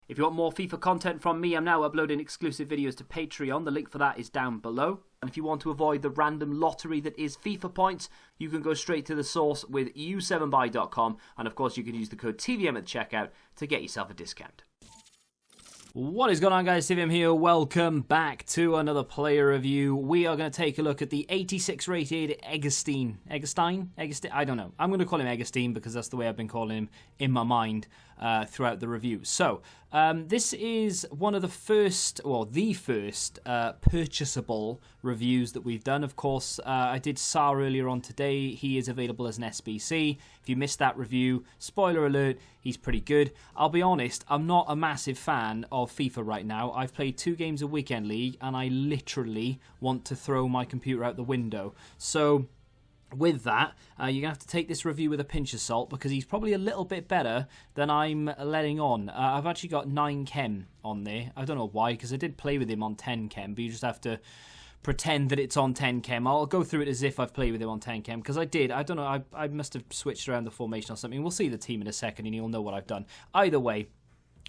If you want more FIFA content from me, I'm now uploading exclusive videos to Patreon. The link for that is down below. And if you want to avoid the random lottery that is FIFA points, you can go straight to the source with u7buy.com. And of course, you can use the code TVM at checkout to get yourself a discount. What is going on, guys? TVM here. Welcome back to another player review. We are going to take a look at the 86 rated Eggestein. Eggestein? I don't know. I'm going to call him Eggestein because that's the way I've been calling him in my mind throughout the review. So, this is one of the first, well, the first purchasable reviews that we've done. Of course, I did Sar earlier on today. He is available as an SBC. If you missed that review, spoiler alert, he's pretty good. I'll be honest, I'm not a massive fan of FIFA right now. I've played 2 games of Weekend League, and I literally want to throw my computer out the window. So, with that, you're going to have to take this review with a pinch of salt because he's probably a little bit better than I'm letting on. I've actually got 9 chem on there. I don't know why, because I did play with him on 10 chem, but you just have to pretend that it's on 10 chem. I'll go through it as if I've played with him on 10 chem, because I did. I don't know, I must have switched around the formation or something. We'll see the team in a second and you'll know what I've done. Either way,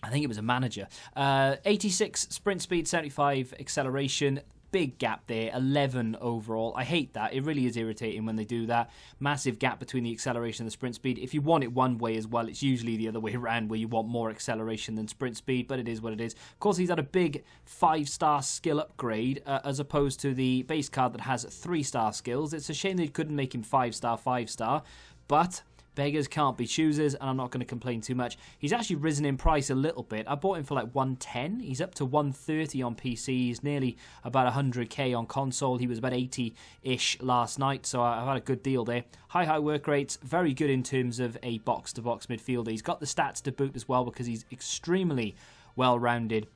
I think it was a manager. 86 sprint speed, 75 acceleration. Big gap there, 11 overall. I hate that. It really is irritating when they do that. Massive gap between the acceleration and the sprint speed. If you want it one way as well, it's usually the other way around where you want more acceleration than sprint speed, but it is what it is. Of course, he's had a big 5-star skill upgrade as opposed to the base card that has 3-star skills. It's a shame they couldn't make him 5-star, but beggars can't be choosers, and I'm not going to complain too much. He's actually risen in price a little bit. I bought him for like 110. He's up to 130 on PC. He's nearly about 100k on console. He was about 80-ish last night, so I've had a good deal there. High work rates, very good in terms of a box-to-box midfielder. He's got the stats to boot as well because he's extremely well-rounded.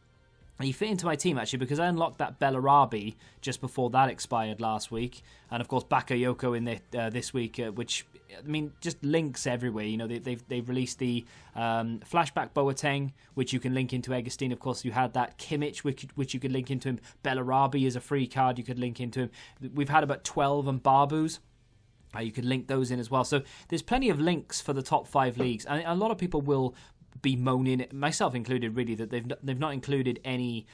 He fit into my team, actually, because I unlocked that Bellarabi just before that expired last week. And, of course, Bakayoko in there this week, which, I mean, just links everywhere. You know, they've released the Flashback Boateng, which you can link into Eggestein. Of course, you had that Kimmich, which you could link into him. Bellarabi is a free card you could link into him. We've had about 12 and Barbus. You could link those in as well. So there's plenty of links for the top 5 leagues. And a lot of people will be moaning, myself included, really, that they've not included any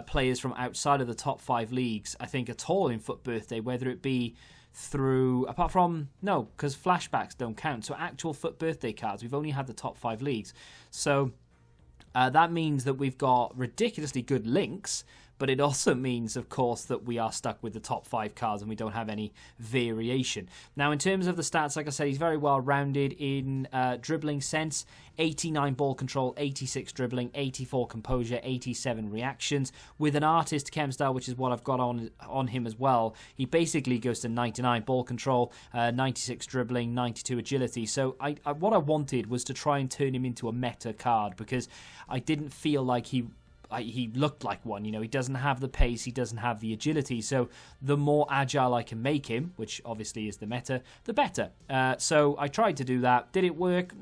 players from outside of the top 5 leagues, I think, at all in Foot Birthday, whether it be through, apart from, no, because flashbacks don't count, so actual Foot Birthday cards, we've only had the top 5 leagues. So that means that we've got ridiculously good links, but it also means, of course, that we are stuck with the top 5 cards and we don't have any variation. Now, in terms of the stats, like I said, he's very well-rounded in dribbling sense. 89 ball control, 86 dribbling, 84 composure, 87 reactions. With an artist chem style, which is what I've got on him as well, he basically goes to 99 ball control, 96 dribbling, 92 agility. So what I wanted was to try and turn him into a meta card because I didn't feel like he looked like one. You know, he doesn't have the pace, he doesn't have the agility, so the more agile I can make him, which obviously is the meta, the better. So I tried to do that. Did it work?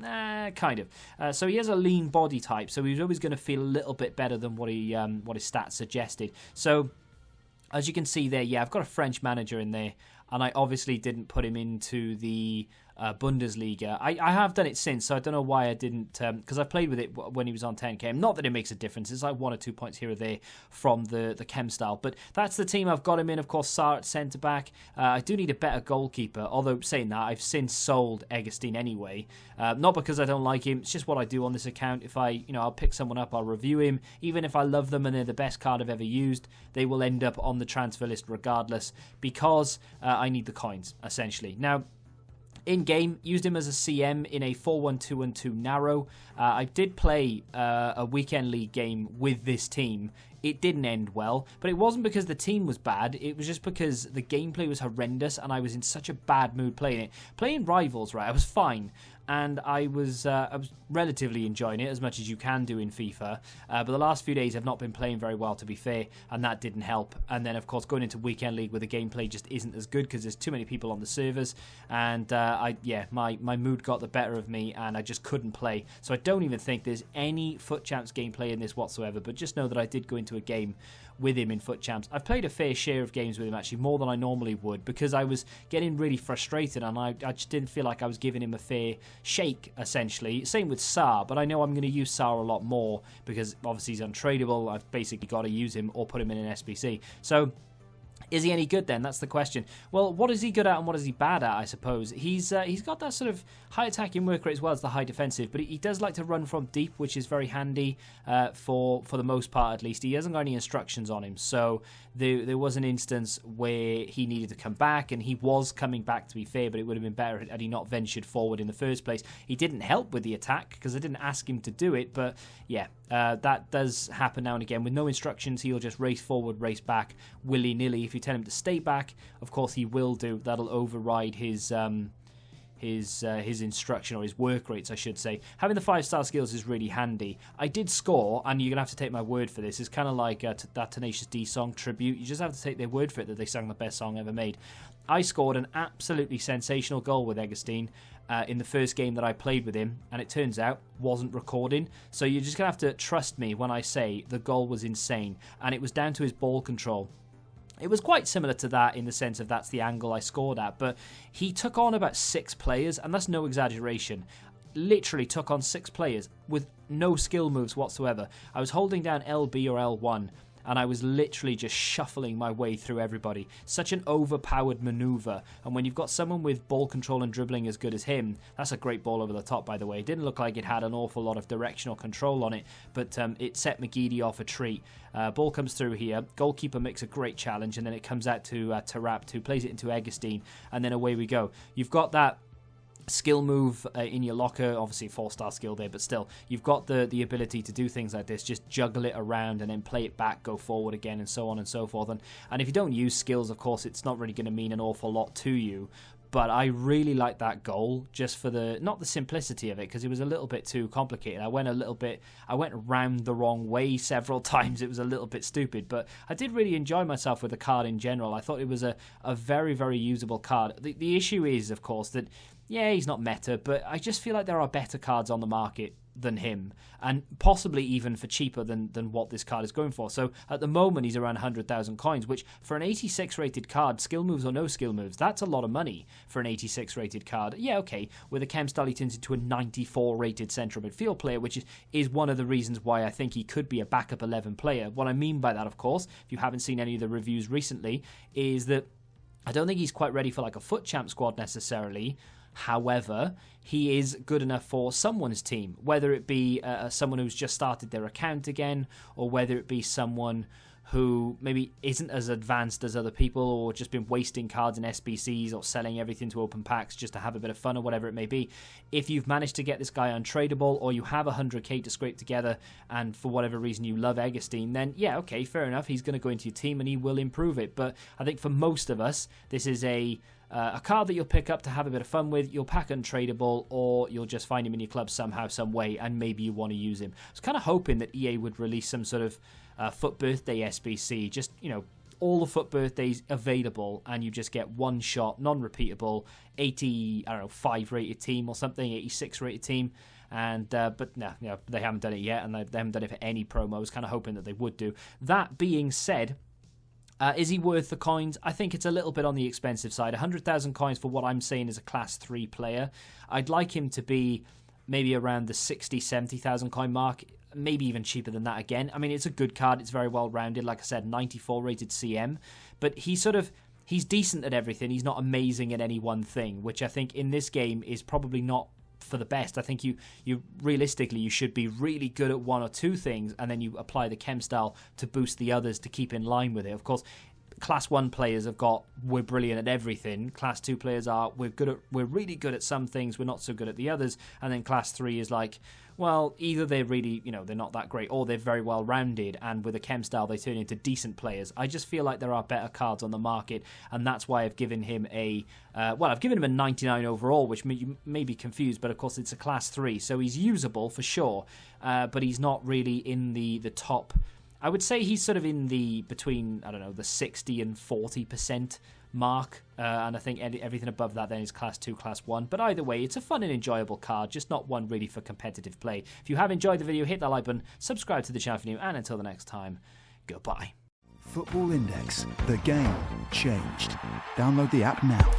Kind of. So he has a lean body type, so he's always going to feel a little bit better than what his stats suggested. So as you can see there, yeah, I've got a French manager in there, and I obviously didn't put him into the Bundesliga. I have done it since, so I don't know why I didn't, because I played with it when he was on 10k. Not that it makes a difference, it's like 1 or 2 points here or there from the chem style, but that's the team I've got him in. Of course, Sar at centre-back. I do need a better goalkeeper, although saying that, I've since sold Eggestein anyway, not because I don't like him, it's just what I do on this account. If I'll pick someone up, I'll review him, even if I love them and they're the best card I've ever used, they will end up on the transfer list regardless, because I need the coins, essentially. Now, in-game, used him as a CM in a 4-1-2-1-2 narrow. I did play a weekend league game with this team. It didn't end well, but it wasn't because the team was bad. It was just because the gameplay was horrendous and I was in such a bad mood playing it. Playing Rivals, right, I was fine. And I was relatively enjoying it, as much as you can do in FIFA. But the last few days I've not been playing very well, to be fair, and that didn't help. And then, of course, going into Weekend League where the gameplay just isn't as good because there's too many people on the servers. And, my mood got the better of me, and I just couldn't play. So I don't even think there's any Foot Champs gameplay in this whatsoever. But just know that I did go into into a game with him in FUT Champs. I've played a fair share of games with him, actually, more than I normally would, because I was getting really frustrated and I just didn't feel like I was giving him a fair shake, essentially. Same with Saar, but I know I'm going to use Saar a lot more because obviously he's untradeable. I've basically got to use him or put him in an SBC. So is he any good then? That's the question. Well, what is he good at and what is he bad at, I suppose? He's got that sort of high attacking work rate as well as the high defensive, but he does like to run from deep, which is very handy for the most part, at least. He hasn't got any instructions on him, so there was an instance where he needed to come back, and he was coming back, to be fair, but it would have been better had he not ventured forward in the first place. He didn't help with the attack because I didn't ask him to do it, but yeah, that does happen now and again. With no instructions, he'll just race forward, race back, willy-nilly. If you tell him to stay back, of course he will do. That'll override his instruction, or his work rates, I should say. Having the 5-star skills is really handy. I did score, and you're going to have to take my word for this. It's kind of like that Tenacious D song Tribute. You just have to take their word for it that they sang the best song ever made. I scored an absolutely sensational goal with Eggestein in the first game that I played with him, and it turns out wasn't recording. So you're just going to have to trust me when I say the goal was insane, and it was down to his ball control. It was quite similar to that in the sense of that's the angle I scored at, but he took on about 6 players, and that's no exaggeration. Literally took on 6 players with no skill moves whatsoever. I was holding down LB or L1, and I was literally just shuffling my way through everybody. Such an overpowered maneuver, and when you've got someone with ball control and dribbling as good as him, that's a great ball over the top, by the way. It didn't look like it had an awful lot of directional control on it, but it set McGeady off a treat. Ball comes through here, goalkeeper makes a great challenge, and then it comes out to Tarap, who plays it into Eggestein, and then away we go. You've got that skill move in your locker, obviously 4-star skill there, but still, you've got the ability to do things like this, just juggle it around and then play it back, go forward again, and so on and so forth. And if you don't use skills, of course, it's not really going to mean an awful lot to you. But I really like that goal, just for not the simplicity of it, because it was a little bit too complicated. I went round the wrong way several times. It was a little bit stupid, but I did really enjoy myself with the card in general. I thought it was a very, very usable card. The issue is, of course, that yeah, he's not meta, but I just feel like there are better cards on the market than him, and possibly even for cheaper than what this card is going for. So at the moment he's around 100,000 coins, which for an 86 rated card, skill moves or no skill moves, that's a lot of money for an 86 rated card. Yeah, okay, with a chem style he turns into a 94 rated central midfield player, which is one of the reasons why I think he could be a backup 11 player. What I mean by that, of course, if you haven't seen any of the reviews recently, is that I don't think he's quite ready for like a FUT Champ squad necessarily. However, he is good enough for someone's team, whether it be someone who's just started their account again, or whether it be someone who maybe isn't as advanced as other people, or just been wasting cards in SBCs or selling everything to open packs just to have a bit of fun or whatever it may be. If you've managed to get this guy untradeable, or you have 100k to scrape together, and for whatever reason you love Eggestein, then yeah, okay, fair enough, he's going to go into your team and he will improve it. But I think for most of us, this is a card that you'll pick up to have a bit of fun with. You'll pack untradeable, or you'll just find him in your club somehow, some way, and maybe you want to use him. I was kind of hoping that EA would release some sort of FUT Birthday SBC, just, you know, all the FUT Birthdays available, and you just get one shot, non-repeatable, 85 rated team or something, 86 rated team. And but no, you know, they haven't done it yet, and they haven't done it for any promo. I was kind of hoping that they would do. That being said, is he worth the coins? I think it's a little bit on the expensive side. 100,000 coins for what I'm saying is a Class 3 player. I'd like him to be maybe around the 60,000, 70,000 coin mark, maybe even cheaper than that again. I mean, it's a good card. It's very well rounded. Like I said, 94 rated CM. But he's decent at everything. He's not amazing at any one thing, which I think in this game is probably not for the best. I think you realistically, you should be really good at one or two things, and then you apply the chem style to boost the others to keep in line with it. Of course, Class 1 players we're brilliant at everything. Class 2 players we're really good at some things, we're not so good at the others. And then Class 3 is like, well, either they're really, they're not that great, or they're very well rounded, and with a chem style they turn into decent players. I just feel like there are better cards on the market, and that's why I've given him I've given him a 99 overall, which you may be confused, but of course it's a Class 3, so he's usable for sure, but he's not really in the top. I would say he's sort of in between, I don't know, the 60 and 40% mark, and I think everything above that then is Class 2, Class 1. But either way, it's a fun and enjoyable card, just not one really for competitive play. If you have enjoyed the video, hit that like button, subscribe to the channel if you're new, and until the next time, Goodbye. Football Index. The game changed. Download the app now.